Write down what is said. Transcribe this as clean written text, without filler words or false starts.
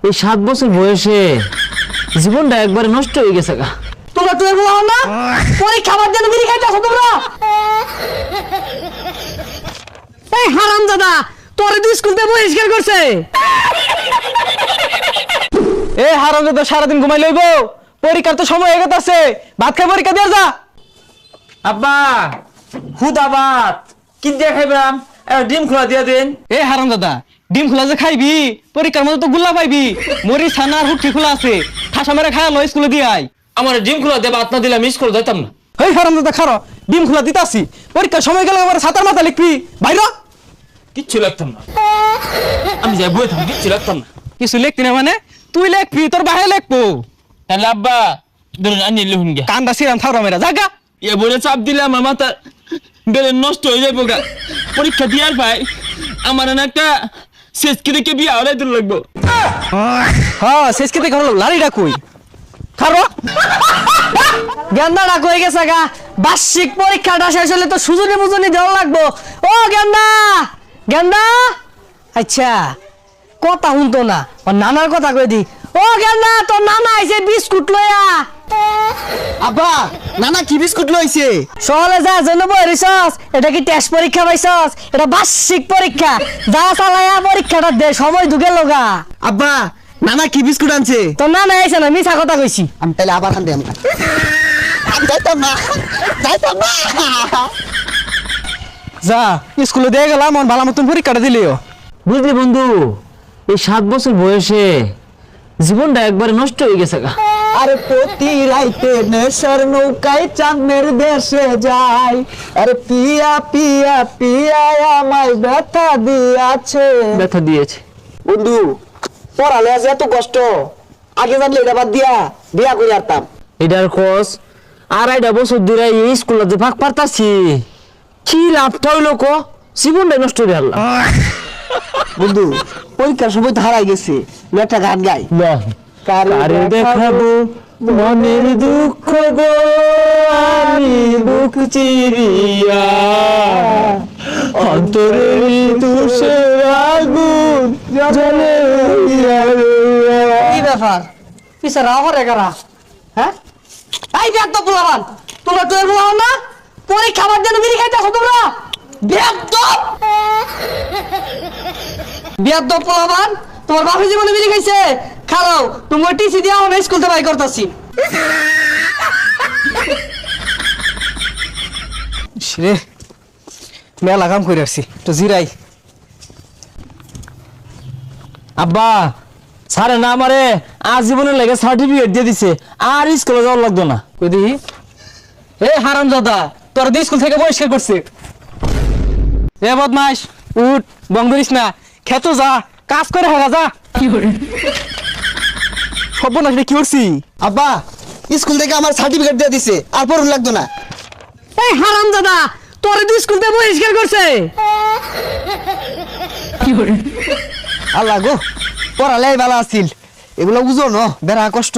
এই 7 বছর বয়সে জীবনটা একবারে নষ্ট হয়ে গেছে গা। তোমরা তুই বলো না পরীক্ষা আমার জন্য বিড়ি খাইতেছো তোমরা? এই হারামজাদা তোরে তো স্কুল থেকে বহিষ্কার করছে। এ হারামজাদা সারাদিন ঘুমাই লইব, পরীক্ষার তো সময় হয়ে গেছে, ভাত খাই পরীক্ষা দিয়ে যা। আব্বা হুদা ভাত কি দিয়ে খাইবাম? ডিম খোলা দিয়ে দেন। এ হারামজাদা ডিম খোলা যে খাইবি, পরীক্ষার মধ্যে তো গুল্লা পাইবি। মরি ছানা আর হুটকি খোলা আছে, ঠাসা মেরে খায়া লো স্কুলে দিয়ে আই। আমার ডিম খোলা দিয়ে ভাত না দিলে আমি স্কুল যাইতাম না। এই হারামজাদা খারো, ডিম খোলা দিতাছি, পরীক্ষার সময় গেলে আমার ছাতার মাথা লিখবি বাইরে। কিচ্ছু লাগতাম না, আমি যাই বই থাকি, কিচ্ছু লাগতাম না। কিছু লিখতি না মানে? তুই লিখবি, তোর বাহে লিখবো। তাহলে আব্বা ধরুন আনিয়ে লিখুন গে। কান্দা সিরাম থাকরা মেরা জাগা। এ বলে চাপ দিলে আমার মাথা বেড়ে নষ্ট হয়ে যাবো গা। পরীক্ষা দিয়ার ভাই আমার না একটা শেষকে দেখে বিয়ে হলে দূর লাগবো। হ্যাঁ শেষকে দেখে হলো লাড়িটা কই খারো। গেন্দাটা কই গেছে গা? বার্ষিক পরীক্ষাটা শেষ হলে তো সুজনি মুজনি দেওয়া লাগবো। ও গেন্দা গেন্দা, আচ্ছা কথা শুনতো না, ওর নানার কথা কই দি। ও গেন্দা তোর নানা আইছে বিস্কুট লইয়া। আব্বা নানা কি বিস্কুট লইছে? সকালে যা জন্য বইরিছস, এটা কি টেস্ট পরীক্ষা পাইছস? এটা বার্ষিক পরীক্ষা, যা চালায়া পরীক্ষাটা দে, সময় ঢুকে লগা। আব্বা নানা কি বিস্কুট আনছে? তোর নানা আইছে না, মিছা কথা কইছি। আমি তাহলে আবার আনতে আমরা যাইতাম না। যা স্কুলে দিয়ে গেলাম, মন ভালো মতন পরীক্ষাটা দিলিও। বুঝলি বন্ধু, এই 7 বছর বয়সে জীবনটা একবারে নষ্ট হয়ে গেছে গা। আরে প্রতি রাইতে নেশার নৌকায় চাঁদের দেশে যাই, আরে পিয়া পিয়া পিয়া আমায় ব্যথা দিয়াছে। ব্যথা দিয়েছে বন্ধু পড়ালে আজ এত কষ্ট, আগে জানলে এটা বাদ দিয়া বিয়া করে আসতাম। এটার কোর্স 2.5 বছর ধরে এই স্কুলে যে ভাগ পারতাছি, কি লাভটা হইলো কো? জীবনটা নষ্ট হয়ে গেল। বন্ধু পরীক্ষার সময় তো হারাই গেছে, একটা গান গাই। কারে দেখাবো মনের দুঃখ গো, আমি বুক চিরিয়া অন্তরের তুষের আগুন জ্বলে কি ব্যাপার পিছে রাও করে কারা? হ্যাঁ এই বেদ পোলাবান, তোমরা তুই বলো না পরীক্ষা আমার জন্য বিড়ি খাইতেছো তোমরা? বেদ পোলাবান, তোমার বাপের জীবনে বিড়ি খাইছে? খাও তুমি টিসি দিয়া আমি স্কুল থেকে বাই করতেছি। রে মেলা কাম করে আসছি, তো জিরাই। আব্বা স্যারে না আমারে আজীবনের লেগে সার্টিফিকেট দিয়ে দিছে, আর স্কুলে যাওয়ার লাগতো না। কই দেখি। এ হারামজাদা তোর দিয়ে স্কুল থেকে বহিষ্কার করছে। এ বদমাস উঠ, বং ধরিস না, খেতো যা, কাজ করে হারা যা। কি করে সব না কি করছি? আব্বা স্কুল থেকে আমার সার্টিফিকেট দিয়ে দিছে, আর পড়ুন লাগতো না। এই হারামজাদা তোরে তো স্কুল থেকে বহিষ্কার করছে। কি করে আল্লাহ গো, পড়ালে ভালো আছিল, এগুলো বুঝো না, বেড়া কষ্ট।